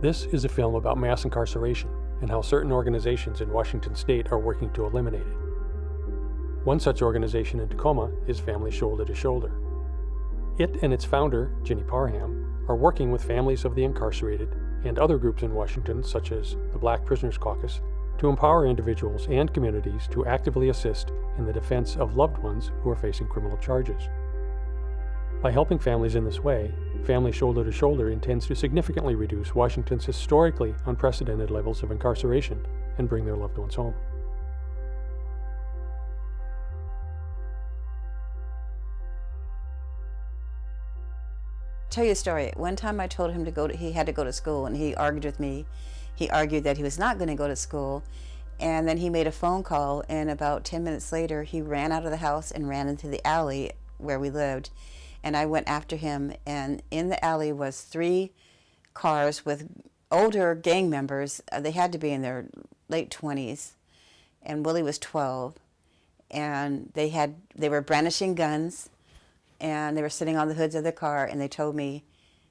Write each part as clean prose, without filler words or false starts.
This is a film about mass incarceration and how certain organizations in Washington state are working to eliminate it. One such organization in Tacoma is Family Shoulder to Shoulder. It and its founder, Ginny Parham, are working with families of the incarcerated and other groups in Washington, such as the Black Prisoners Caucus, to empower individuals and communities to actively assist in the defense of loved ones who are facing criminal charges. By helping families in this way, Family Shoulder to Shoulder intends to significantly reduce Washington's historically unprecedented levels of incarceration and bring their loved ones home. Tell you a story. One time I told him he had to go to school, and he argued with me. He argued that he was not going to go to school, and then he made a phone call, and about 10 minutes later he ran out of the house and ran into the alley where we lived, and I went after him, and in the alley was 3 cars with older gang members. They had to be in their late 20s, and Willie was 12, and they were brandishing guns, and they were sitting on the hoods of the car, and they told me,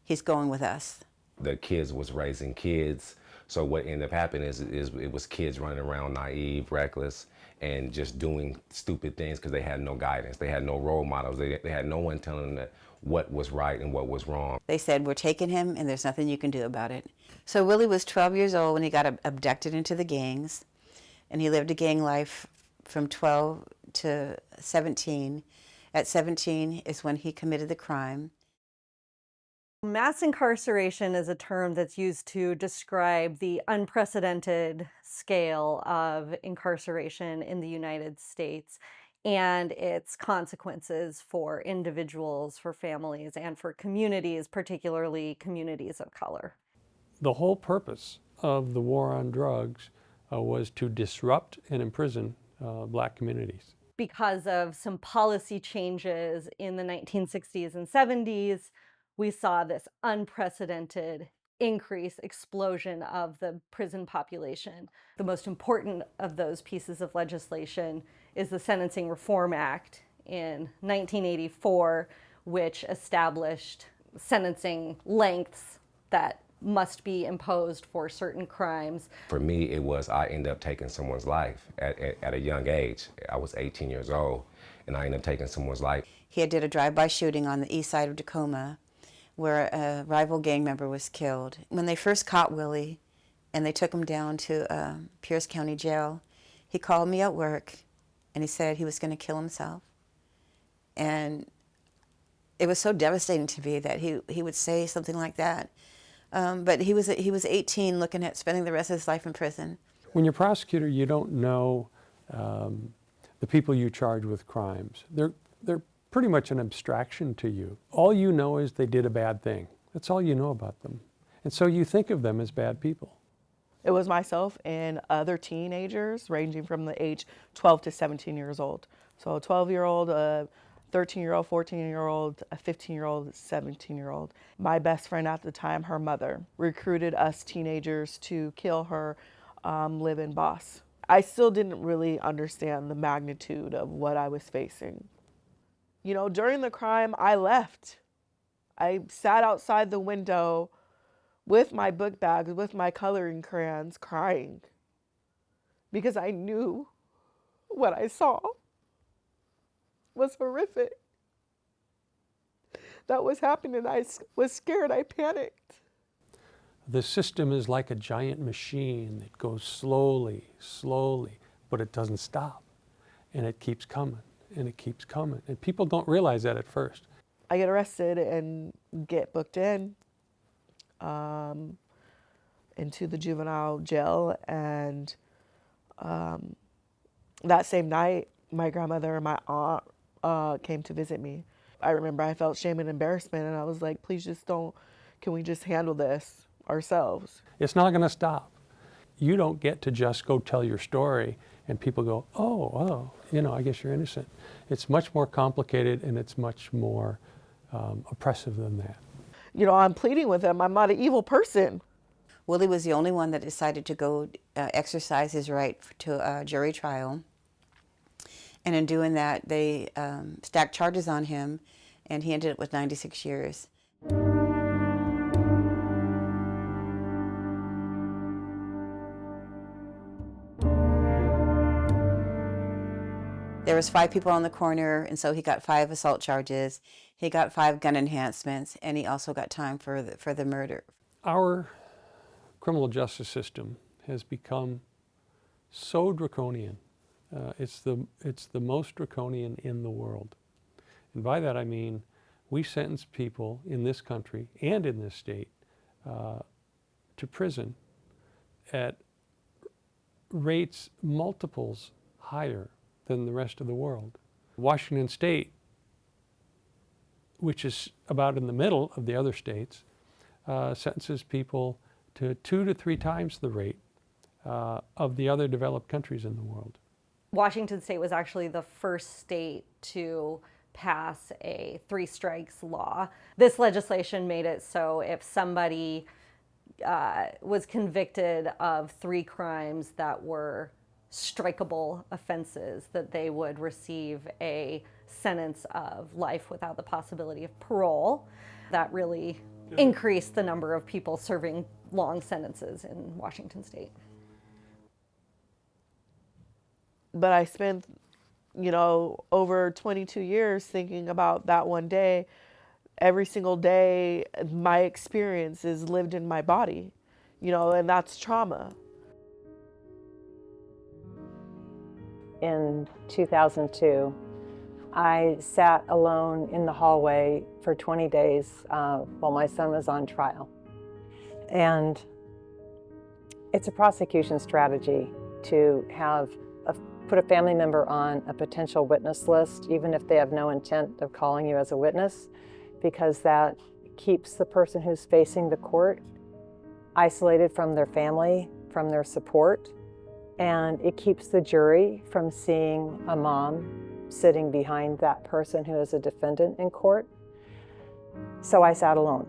he's going with us. The kids was raising kids, so what ended up happening is it was kids running around naive, reckless, and just doing stupid things because they had no guidance. They had no role models. They had no one telling them what was right and what was wrong. They said, we're taking him, and there's nothing you can do about it. So Willie was 12 years old when he got abducted into the gangs, and he lived a gang life from 12 to 17. At 17 is when he committed the crime. Mass incarceration is a term that's used to describe the unprecedented scale of incarceration in the United States and its consequences for individuals, for families, and for communities, particularly communities of color. The whole purpose of the war on drugs was to disrupt and imprison Black communities. Because of some policy changes in the 1960s and 70s, we saw this unprecedented explosion of the prison population. The most important of those pieces of legislation is the Sentencing Reform Act in 1984, which established sentencing lengths that must be imposed for certain crimes. For me, it was I ended up taking someone's life at a young age. I was 18 years old, and I ended up taking someone's life. He did a drive-by shooting on the east side of Tacoma where a rival gang member was killed. When they first caught Willie and they took him down to Pierce County Jail, he called me at work and he said he was going to kill himself. And it was so devastating to me that he would say something like that. But he was 18 looking at spending the rest of his life in prison. When you're a prosecutor, you don't know the people you charge with crimes. They're pretty much an abstraction to you. All you know is they did a bad thing. That's all you know about them. And so you think of them as bad people. It was myself and other teenagers ranging from the age 12 to 17 years old. So a 12-year-old, a 13-year-old, 14-year-old, a 15-year-old, 17-year-old. My best friend at the time, her mother, recruited us teenagers to kill her live-in boss. I still didn't really understand the magnitude of what I was facing. You know, during the crime, I left. I sat outside the window with my book bags, with my coloring crayons, crying because I knew what I saw was horrific. That was happening. I was scared. I panicked. The system is like a giant machine that goes slowly, slowly, but it doesn't stop. And it keeps coming, and it keeps coming. And people don't realize that at first. I get arrested and get booked in into the juvenile jail. And that same night, my grandmother and my aunt came to visit me. I remember I felt shame and embarrassment, and I was like, please just can we just handle this ourselves? It's not going to stop. You don't get to just go tell your story and people go, oh, you know, I guess you're innocent. It's much more complicated and it's much more oppressive than that. You know, I'm pleading with them. I'm not an evil person. Willie was the only one that decided to go exercise his right to a jury trial. And in doing that, they stacked charges on him, and he ended up with 96 years. there was 5 people on the corner, and so he got 5 assault charges. He got 5 gun enhancements, and he also got time for the murder. Our criminal justice system has become so draconian. It's the most draconian in the world. And by that I mean we sentence people in this country and in this state to prison at rates multiples higher than the rest of the world. Washington State, which is about in the middle of the other states, sentences people to 2 to 3 times the rate of the other developed countries in the world. Washington State was actually the first state to pass a 3 strikes law. This legislation made it so if somebody was convicted of 3 crimes that were strikeable offenses, that they would receive a sentence of life without the possibility of parole. That really increased the number of people serving long sentences in Washington State. But I spent, over 22 years thinking about that one day. Every single day, my experience is lived in my body, and that's trauma. In 2002, I sat alone in the hallway for 20 days while my son was on trial. And it's a prosecution strategy to put a family member on a potential witness list, even if they have no intent of calling you as a witness, because that keeps the person who's facing the court isolated from their family, from their support, and it keeps the jury from seeing a mom sitting behind that person who is a defendant in court. So I sat alone,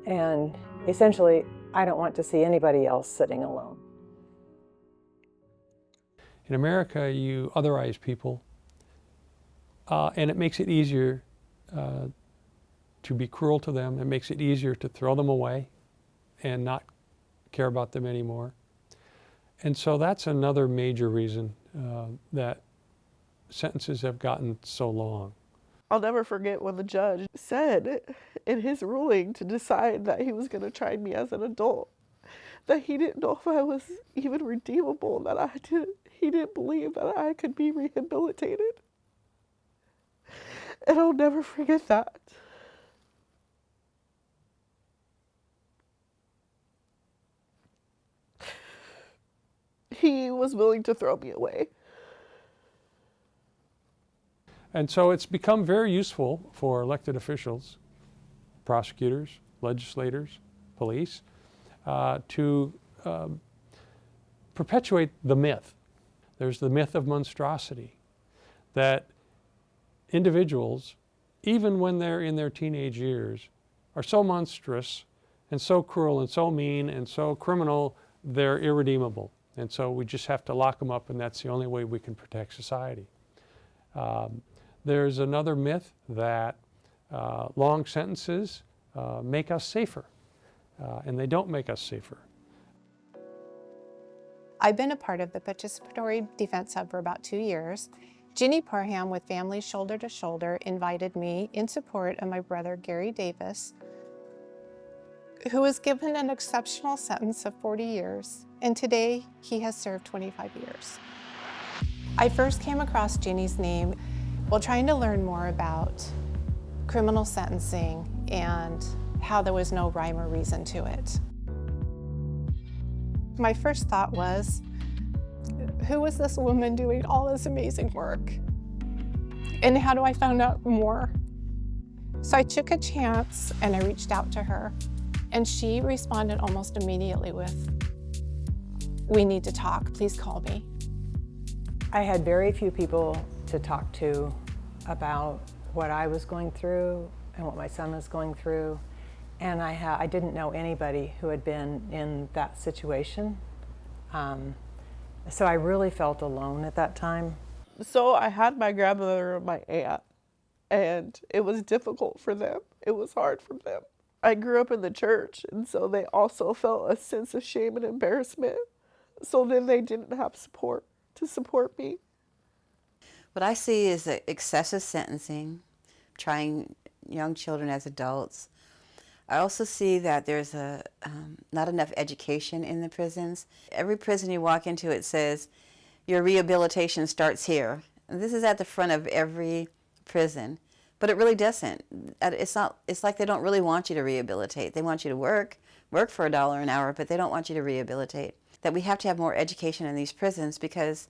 and essentially I don't want to see anybody else sitting alone. In America, you otherize people, and it makes it easier to be cruel to them. It makes it easier to throw them away and not care about them anymore. And so that's another major reason that sentences have gotten so long. I'll never forget when the judge said in his ruling to decide that he was going to try me as an adult, that he didn't know if I was even redeemable, that he didn't believe that I could be rehabilitated. And I'll never forget that. He was willing to throw me away. And so it's become very useful for elected officials, prosecutors, legislators, police, to perpetuate the myth. There's the myth of monstrosity, that individuals, even when they're in their teenage years, are so monstrous and so cruel and so mean and so criminal, they're irredeemable. And so we just have to lock them up, and that's the only way we can protect society. There's another myth that long sentences make us safer, and they don't make us safer. I've been a part of the Participatory Defense Hub for about 2 years. Ginny Parham with Families Shoulder to Shoulder invited me in support of my brother Gary Davis, who was given an exceptional sentence of 40 years, and today he has served 25 years. I first came across Ginny's name while trying to learn more about criminal sentencing and how there was no rhyme or reason to it. My first thought was, who was this woman doing all this amazing work? And how do I find out more? So I took a chance and I reached out to her, and she responded almost immediately with, "We need to talk, please call me." I had very few people to talk to about what I was going through and what my son was going through, and I didn't know anybody who had been in that situation. So I really felt alone at that time. So I had my grandmother and my aunt, and it was difficult for them. It was hard for them. I grew up in the church, and so they also felt a sense of shame and embarrassment. So then they didn't have support to support me. What I see is excessive sentencing, trying young children as adults. I also see that there's not enough education in the prisons. Every prison you walk into, it says, your rehabilitation starts here. And this is at the front of every prison, but it really doesn't. It's like they don't really want you to rehabilitate. They want you to work for $1 an hour, but they don't want you to rehabilitate. That we have to have more education in these prisons because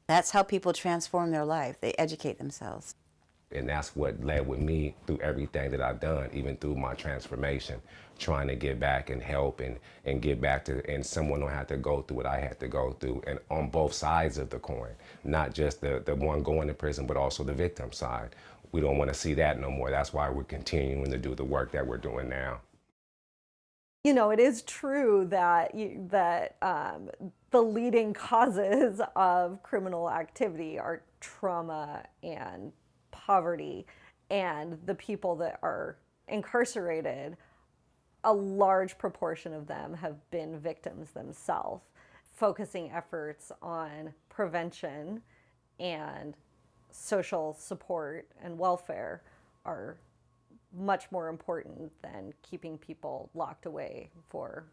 that's how people transform their life. They educate themselves. And that's what led with me through everything that I've done, even through my transformation, trying to get back and help and get back to, and someone don't have to go through what I had to go through, and on both sides of the coin, not just the one going to prison, but also the victim side. We don't want to see that no more. That's why we're continuing to do the work that we're doing now. You know, it is true that the leading causes of criminal activity are trauma and poverty, and the people that are incarcerated, a large proportion of them have been victims themselves. Focusing efforts on prevention and social support and welfare are much more important than keeping people locked away for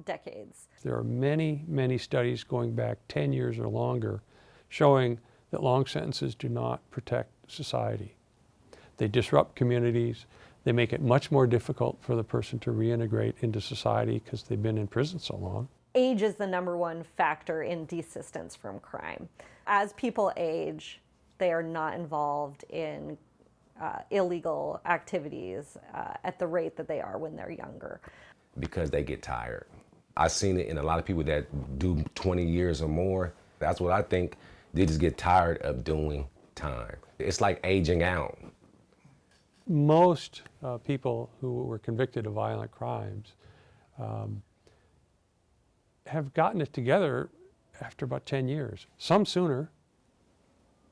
decades. There are many, many studies going back 10 years or longer showing that long sentences do not protect society. They disrupt communities. They make it much more difficult for the person to reintegrate into society because they've been in prison so long. Age is the #1 factor in desistance from crime. As people age, they are not involved in illegal activities at the rate that they are when they're younger. Because they get tired. I've seen it in a lot of people that do 20 years or more. That's what I think. They just get tired of doing time. It's like aging out. Most people who were convicted of violent crimes have gotten it together after about 10 years. Some sooner,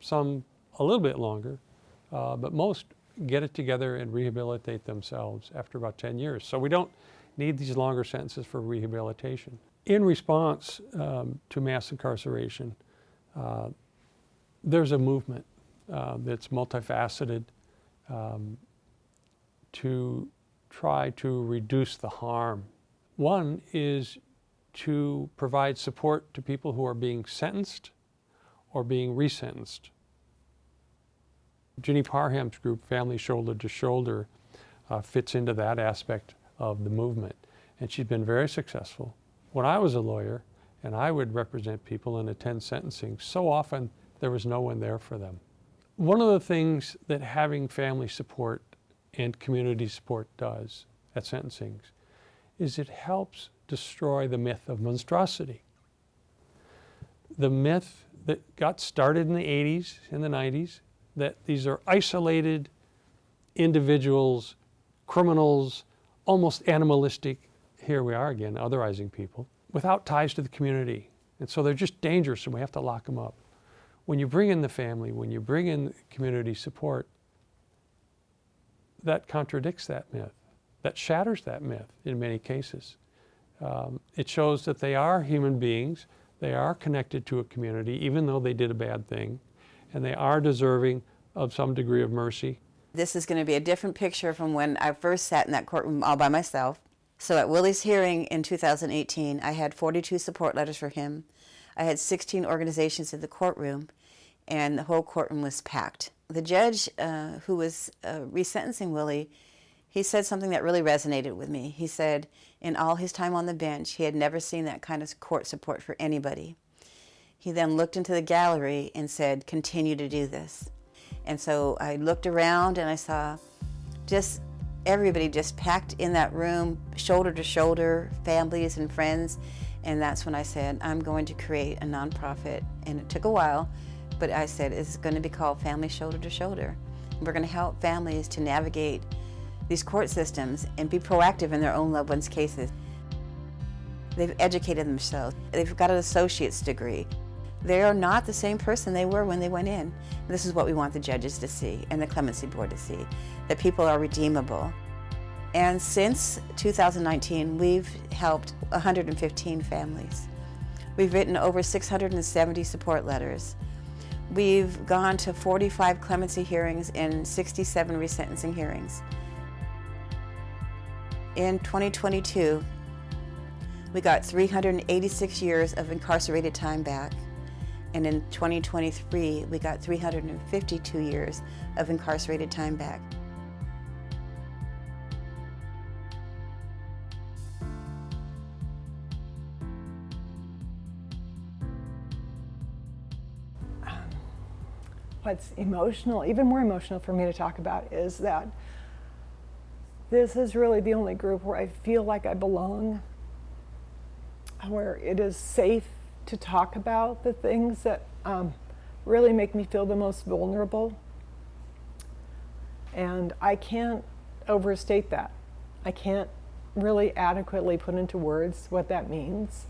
some a little bit longer, but most get it together and rehabilitate themselves after about 10 years. So we don't need these longer sentences for rehabilitation. In response to mass incarceration, there's a movement that's multifaceted to try to reduce the harm. One is to provide support to people who are being sentenced or being resentenced. Ginny Parham's group, Family Shoulder to Shoulder, fits into that aspect of the movement, and she's been very successful. When I was a lawyer and I would represent people and attend sentencing, so often there was no one there for them. One of the things that having family support and community support does at sentencing is it helps destroy the myth of monstrosity. The myth that got started in the 80s and the 90s, that these are isolated individuals, criminals, almost animalistic, here we are again, otherizing people, without ties to the community. And so they're just dangerous and we have to lock them up. When you bring in the family, when you bring in community support, that contradicts that myth. That shatters that myth in many cases. It shows that they are human beings, they are connected to a community, even though they did a bad thing, and they are deserving of some degree of mercy. This is going to be a different picture from when I first sat in that courtroom all by myself. So at Willie's hearing in 2018, I had 42 support letters for him. I had 16 organizations in the courtroom, and the whole courtroom was packed. The judge who was resentencing Willie, he said something that really resonated with me. He said in all his time on the bench, he had never seen that kind of court support for anybody. He then looked into the gallery and said, continue to do this. And so I looked around and I saw just everybody just packed in that room, shoulder to shoulder, families and friends. And that's when I said, I'm going to create a nonprofit. And it took a while, but I said, it's going to be called Family Shoulder to Shoulder. We're going to help families to navigate these court systems and be proactive in their own loved ones' cases. They've educated themselves. They've got an associate's degree. They are not the same person they were when they went in. This is what we want the judges to see and the Clemency Board to see, that people are redeemable. And since 2019, we've helped 115 families. We've written over 670 support letters. We've gone to 45 clemency hearings and 67 resentencing hearings. In 2022, we got 386 years of incarcerated time back. And in 2023, we got 352 years of incarcerated time back. What's emotional, even more emotional for me to talk about, is that this is really the only group where I feel like I belong, where it is safe to talk about the things that really make me feel the most vulnerable. And I can't overstate that. I can't really adequately put into words what that means.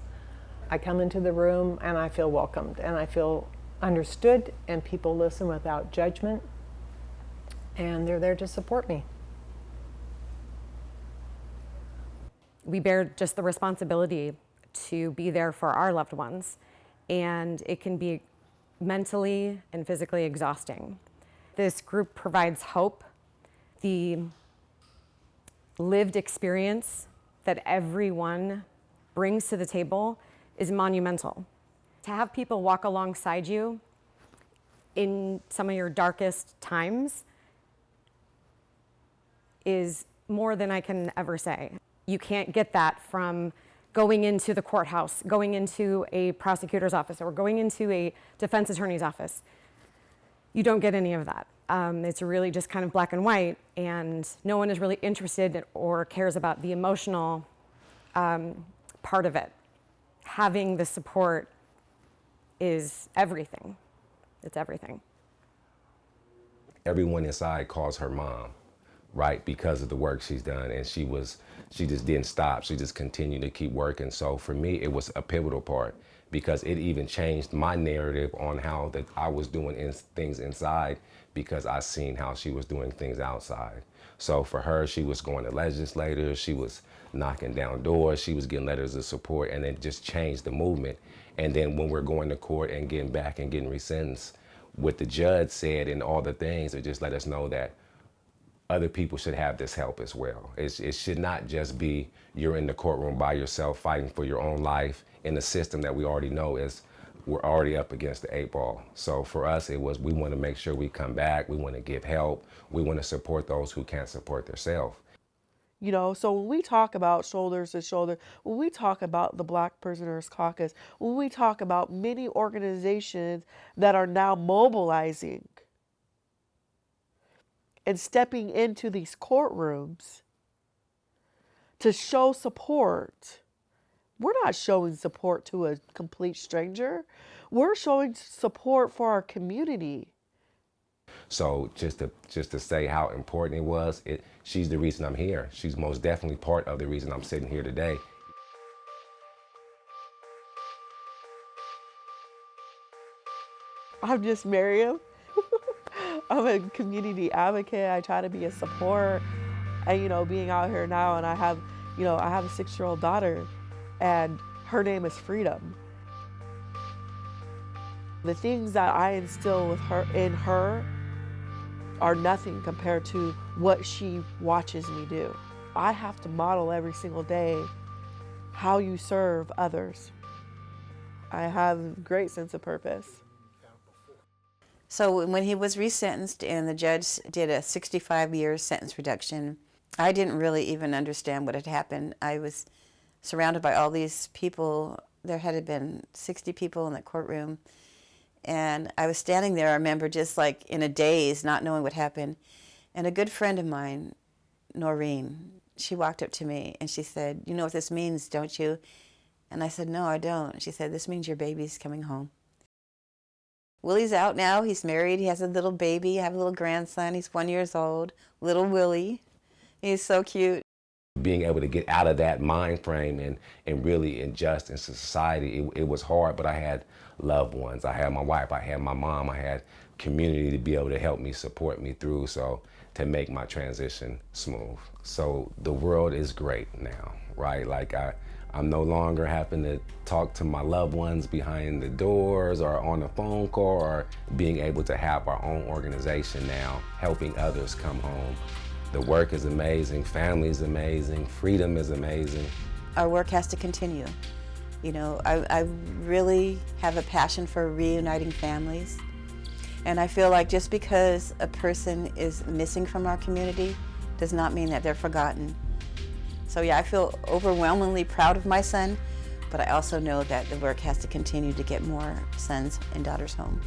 I come into the room and I feel welcomed and I feel understood, and people listen without judgment, and they're there to support me. We bear just the responsibility to be there for our loved ones, and it can be mentally and physically exhausting. This group provides hope. The lived experience that everyone brings to the table is monumental. To have people walk alongside you in some of your darkest times is more than I can ever say. You can't get that from going into the courthouse, going into a prosecutor's office, or going into a defense attorney's office. You don't get any of that. It's really just kind of black and white, and no one is really interested or cares about the emotional part of it. Having the support is everything. It's everything. Everyone inside calls her mom, right? Because of the work she's done, and she just didn't stop. She just continued to keep working. So for me, it was a pivotal part, because it even changed my narrative on how that I was doing things inside, because I seen how she was doing things outside. So for her, she was going to legislators, she was knocking down doors, she was getting letters of support, and it just changed the movement. And then when we're going to court and getting back and getting resentenced, what the judge said and all the things, it just let us know that other people should have this help as well. It should not just be you're in the courtroom by yourself fighting for your own life in a system that we already know is we're already up against the 8 ball. So for us, it was we want to make sure we come back, we want to give help, we want to support those who can't support themselves. You know, so when we talk about shoulders to shoulder, when we talk about the Black Prisoners Caucus, when we talk about many organizations that are now mobilizing and stepping into these courtrooms to show support, we're not showing support to a complete stranger. We're showing support for our community. So just to say how important it was, she's the reason I'm here. She's most definitely part of the reason I'm sitting here today. I'm just Miriam. I'm a community advocate. I try to be a support. And, you know, being out here now, and I have a 6-year-old daughter, and her name is Freedom. The things that I instill in her are nothing compared to what she watches me do. I have to model every single day how you serve others. I have a great sense of purpose. So when he was resentenced and the judge did a 65-year sentence reduction, I didn't really even understand what had happened. I was surrounded by all these people. There had been 60 people in that courtroom. And I was standing there, I remember, just like in a daze, not knowing what happened. And a good friend of mine, Noreen, she walked up to me and she said, "You know what this means, don't you?" And I said, "No, I don't." She said, "This means your baby's coming home." Willie's out now. He's married. He has a little baby. I have a little grandson. He's 1 year old. Little Willie. He's so cute. Being able to get out of that mind frame and really adjust into society, it was hard, but I had loved ones. I had my wife, I had my mom, I had community to be able to help me, support me through, so to make my transition smooth. So the world is great now, right? Like I'm no longer having to talk to my loved ones behind the doors or on a phone call, or being able to have our own organization now, helping others come home. The work is amazing, family is amazing, freedom is amazing. Our work has to continue. You know, I really have a passion for reuniting families. And I feel like just because a person is missing from our community does not mean that they're forgotten. So yeah, I feel overwhelmingly proud of my son, but I also know that the work has to continue to get more sons and daughters home.